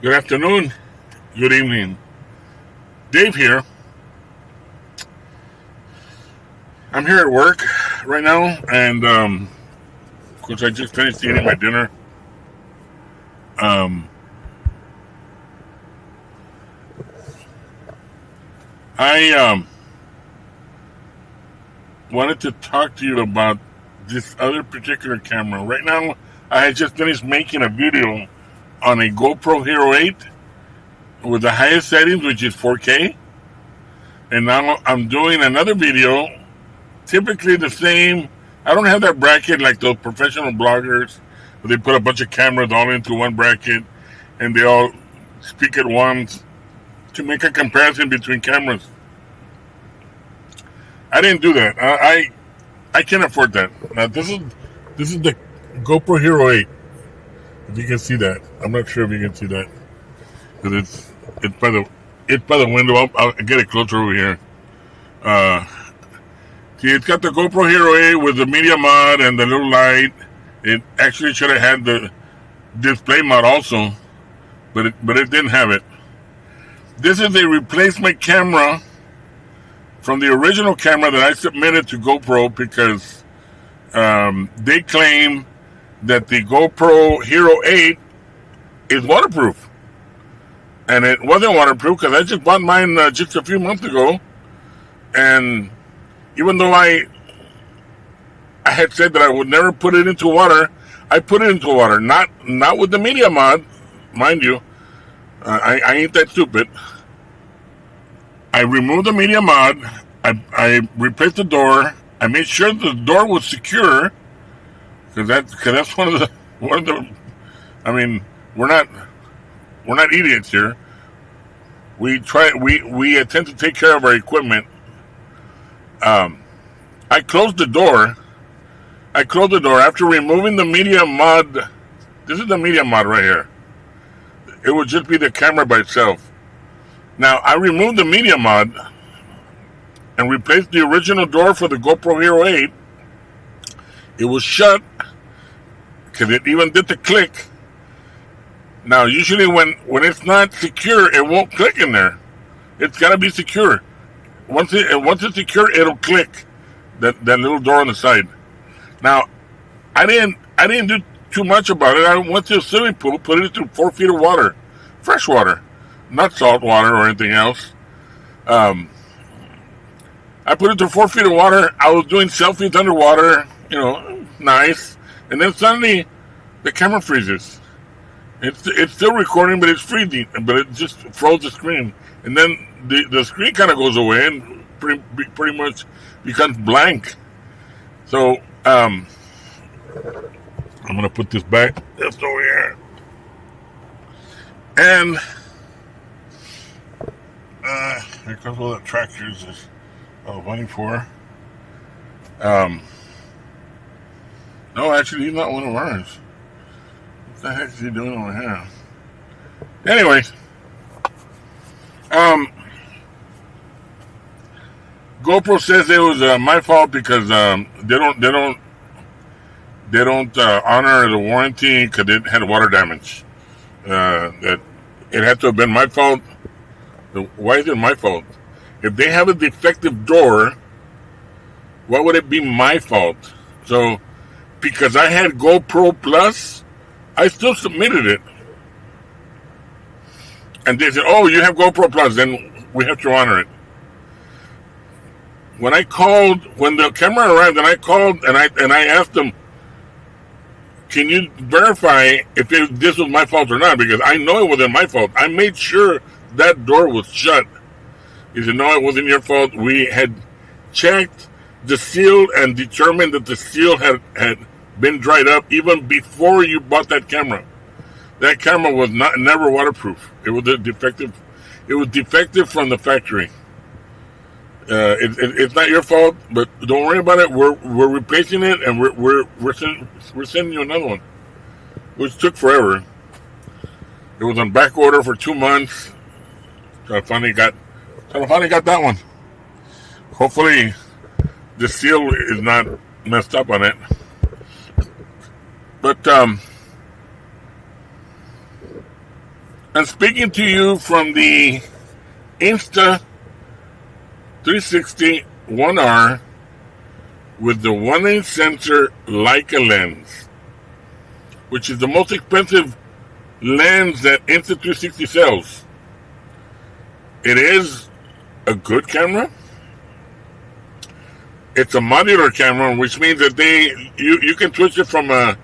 Good afternoon. Good evening. Dave here. I'm here at work right now, and of course, I just finished eating my dinner. Um, I wanted to talk to you about this other particular camera. Right now, I had just finished making a video on a GoPro Hero 8 with the highest settings, which is 4K. And now I'm doing another video, typically the same. I don't have that bracket like those professional bloggers where they put a bunch of cameras all into one bracket and they all speak at once to make a comparison between cameras. I didn't do that. I can't afford that. Now this is the GoPro Hero 8. If you can see that, I'm not sure if you can see that because it's by the window. I'll get it closer over here. See, it's got the GoPro Hero 8 with the media mod and the little light. It actually should have had the display mod also, but it didn't have it. This is a replacement camera from the original camera that I submitted to GoPro because they claim that the GoPro Hero 8 is waterproof. And it wasn't waterproof because I just bought mine just a few months ago. And even though I had said that I would never put it into water, I put it into water. Not with the media mod, mind you. I ain't that stupid. I removed the media mod. I replaced the door. I made sure the door was secure because that's one of the. I mean, we're not idiots here. We attempt to take care of our equipment. I closed the door. After removing the media mod. This is the media mod right here. It would just be the camera by itself. Now, I removed the media mod and replaced the original door for the GoPro Hero 8. It was shut because it even did the click. Now, usually when it's not secure, it won't click in there. It's got to be secure. Once it's secure, it'll click that little door on the side. Now, I didn't do too much about it. I went to a swimming pool, put it through 4 feet of water, fresh water, not salt water or anything else. I put it through 4 feet of water. I was doing selfies underwater, nice. And then suddenly, the camera freezes. It's still recording, but it's freezing. But it just froze the screen, and then the screen kind of goes away and pretty much becomes blank. So I'm gonna put this back just over here, and here comes all the tractors. Waiting for. No, actually, he's not one of ours. What the heck is he doing over here? Anyways, GoPro says it was my fault because they don't honor the warranty because it had water damage. That it had to have been my fault. Why is it my fault? If they have a defective door, why would it be my fault? So, because I had GoPro Plus, I still submitted it. And they said, "Oh, you have GoPro Plus, then we have to honor it." When the camera arrived, and I called and I asked them, "Can you verify if this was my fault or not?" Because I know it wasn't my fault. I made sure that door was shut. He said, "No, it wasn't your fault. We had checked the seal and determined that the seal had been dried up even before you bought that camera. That camera was never waterproof. It was defective. It was defective from the factory. It's not your fault, but don't worry about it. We're replacing it, and we're sending you another one," which took forever. It was on back order for 2 months. So I finally got that one. Hopefully, the seal is not messed up on it. But I'm speaking to you from the Insta 360 1R with the 1-inch sensor Leica lens, which is the most expensive lens that Insta 360 sells. It is a good camera. It's a modular camera, which means that you can switch it from a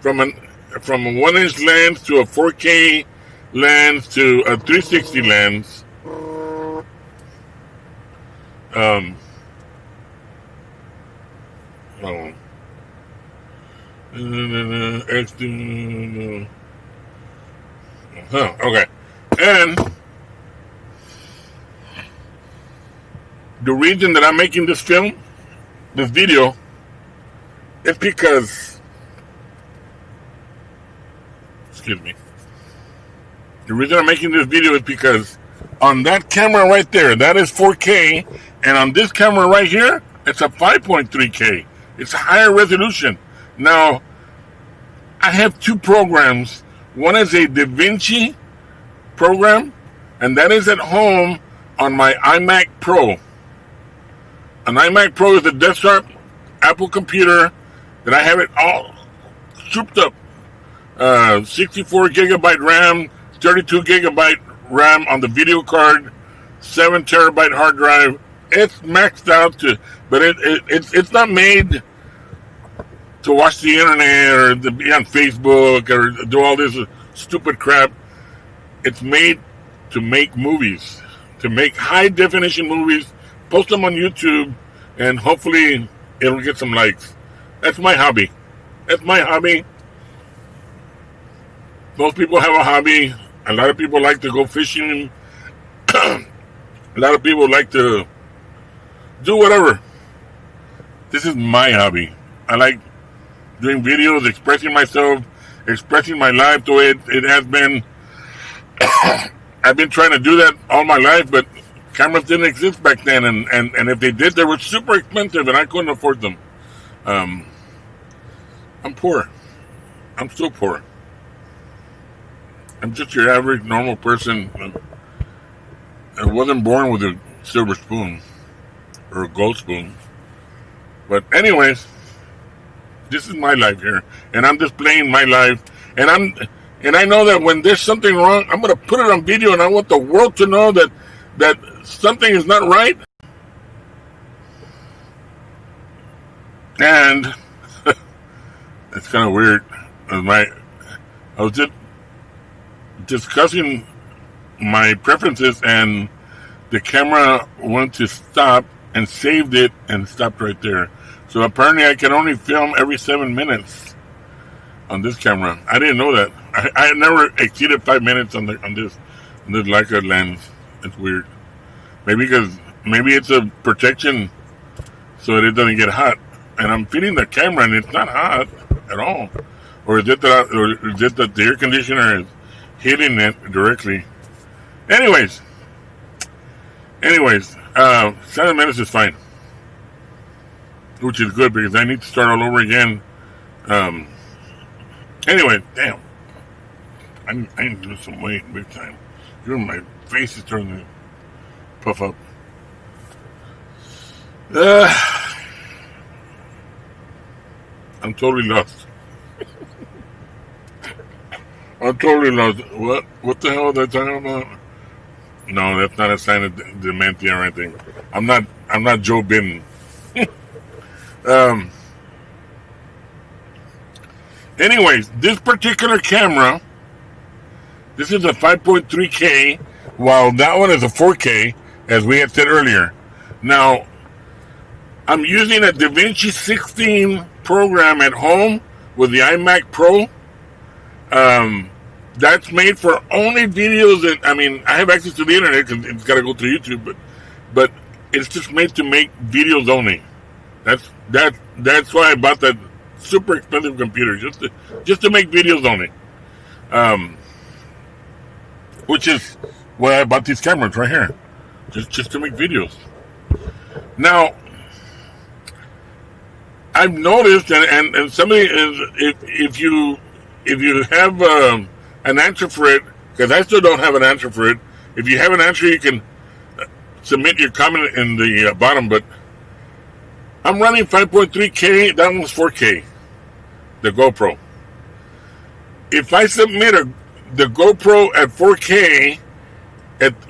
1-inch lens to a 4K lens to a 360 lens. Okay. And the reason that I'm making this video, is because, excuse me. The reason I'm making this video is because on that camera right there, that is 4K, and on this camera right here, it's a 5.3K. It's a higher resolution. Now, I have two programs. One is a DaVinci program, and that is at home on my iMac Pro. An iMac Pro is a desktop Apple computer that I have it all souped up. 64 gigabyte RAM, 32 gigabyte RAM on the video card, 7 terabyte hard drive. It's maxed out but it's not made to watch the internet or to be on Facebook or do all this stupid crap. It's made to make movies, to make high definition movies, post them on YouTube, and hopefully it'll get some likes. That's my hobby. Most people have a hobby. A lot of people like to go fishing. A lot of people like to do whatever. This is my hobby. I like doing videos, expressing myself, expressing my life the way it has been. I've been trying to do that all my life, but cameras didn't exist back then, and if they did, they were super expensive, and I couldn't afford them. I'm poor. I'm still poor. I'm just your average, normal person. I wasn't born with a silver spoon or a gold spoon. But anyways, this is my life here, and I'm displaying my life, and I know that when there's something wrong, I'm gonna put it on video, and I want the world to know that something is not right. And it's kind of weird. I was just discussing my preferences, and the camera went to stop and saved it and stopped right there. So apparently I can only film every 7 minutes on this camera. I didn't know that. I never exceeded 5 minutes on this Leica lens. It's weird. Maybe it's a protection so that it doesn't get hot. And I'm feeding the camera and it's not hot at all. Or is it that the air conditioner is hitting it directly? Anyways, 7 minutes is fine, which is good because I need to start all over again. Anyway, damn, I need to lose some weight big time. Even my face is starting to puff up. I'm totally lost. I'm totally lost. What the hell was I talking about? No, that's not a sign of dementia or anything. I'm not Joe Biden. Anyways, this particular camera, this is a 5.3K, while that one is a 4K, as we had said earlier. Now, I'm using a DaVinci 16 program at home with the iMac Pro. That's made for only videos that, I have access to the internet because it's got to go through YouTube, but it's just made to make videos only. That's why I bought that super expensive computer, just to make videos only. Which is why I bought these cameras right here, just to make videos. Now, I've noticed, and somebody is, if you have an answer for it, because I still don't have an answer for it. If you have an answer, you can submit your comment in the bottom. But I'm running 5.3K. That one's 4K. The GoPro. If I submit the GoPro at 4K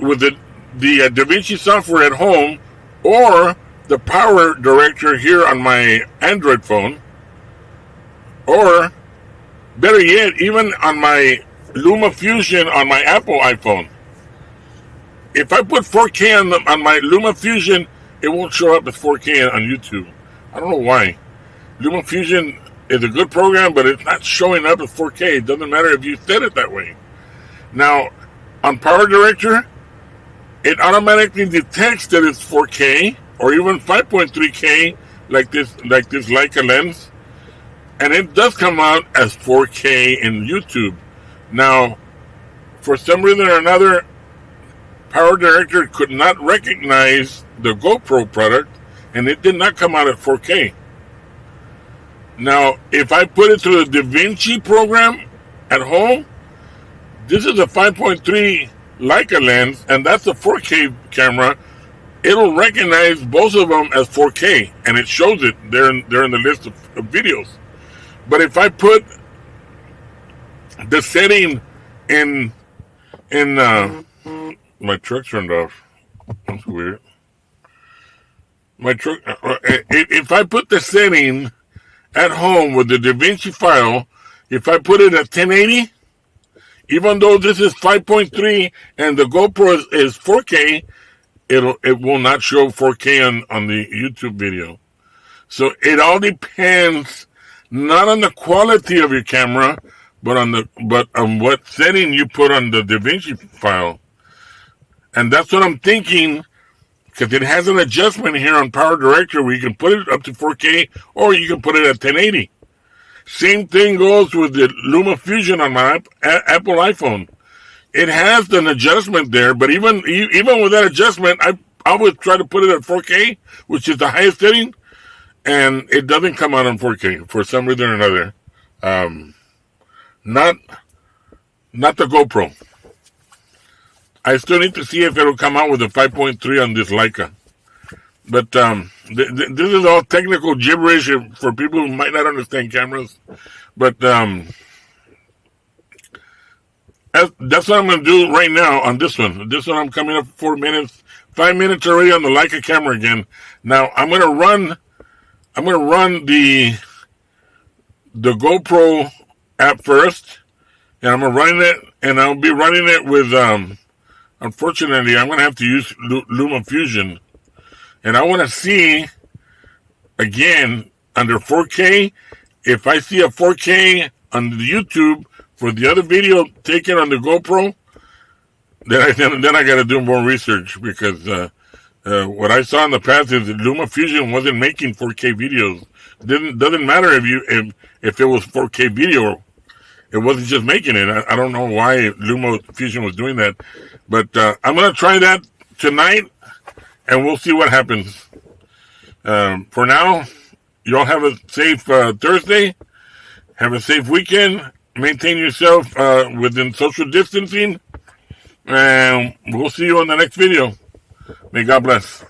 with the DaVinci software at home, or the Power Director here on my Android phone, or better yet, even on my Lumafusion on my Apple iPhone. If I put 4K on my Lumafusion, it won't show up as 4K on YouTube. I don't know why. Lumafusion is a good program, but it's not showing up as 4K. It doesn't matter if you set it that way. Now, on Power Director, it automatically detects that it's 4K or even 5.3K, like this Leica lens, and it does come out as 4K in YouTube. Now, for some reason or another, Power Director could not recognize the GoPro product, and it did not come out at 4K. Now, if I put it through the DaVinci program at home, this is a 5.3 Leica lens, and that's a 4K camera. It'll recognize both of them as 4K, and it shows it. They're in the list of videos. But if I put the setting in my truck turned off. That's weird. My truck. If I put the setting at home with the DaVinci file, if I put it at 1080, even though this is 5.3 and the GoPro is 4K, it will not show 4K on the YouTube video. So it all depends not on the quality of your camera, but on what setting you put on the DaVinci file. And that's what I'm thinking, because it has an adjustment here on Power Director where you can put it up to 4K or you can put it at 1080. Same thing goes with the Lumafusion on my Apple iPhone. It has an adjustment there, but even with that adjustment, I would try to put it at 4K, which is the highest setting, and it doesn't come out on 4K for some reason or another. Not the GoPro. I still need to see if it'll come out with a 5.3 on this Leica. But this is all technical gibberish for people who might not understand cameras. But that's what I'm going to do right now on this one. This one I'm coming up 4 minutes, 5 minutes already on the Leica camera again. Now I'm going to run the GoPro app first, and I'm going to run it, and I'll be running it with unfortunately, I'm going to have to use Lumafusion. And I want to see, again, under 4K, if I see a 4K on the YouTube for the other video taken on the GoPro, then I got to do more research, because what I saw in the past is that Lumafusion wasn't making 4K videos. Doesn't matter if it was 4K video. It wasn't just making it. I don't know why Lumafusion was doing that. But I'm going to try that tonight, and we'll see what happens. For now, you all have a safe Thursday. Have a safe weekend. Maintain yourself within social distancing. And we'll see you on the next video. May God bless.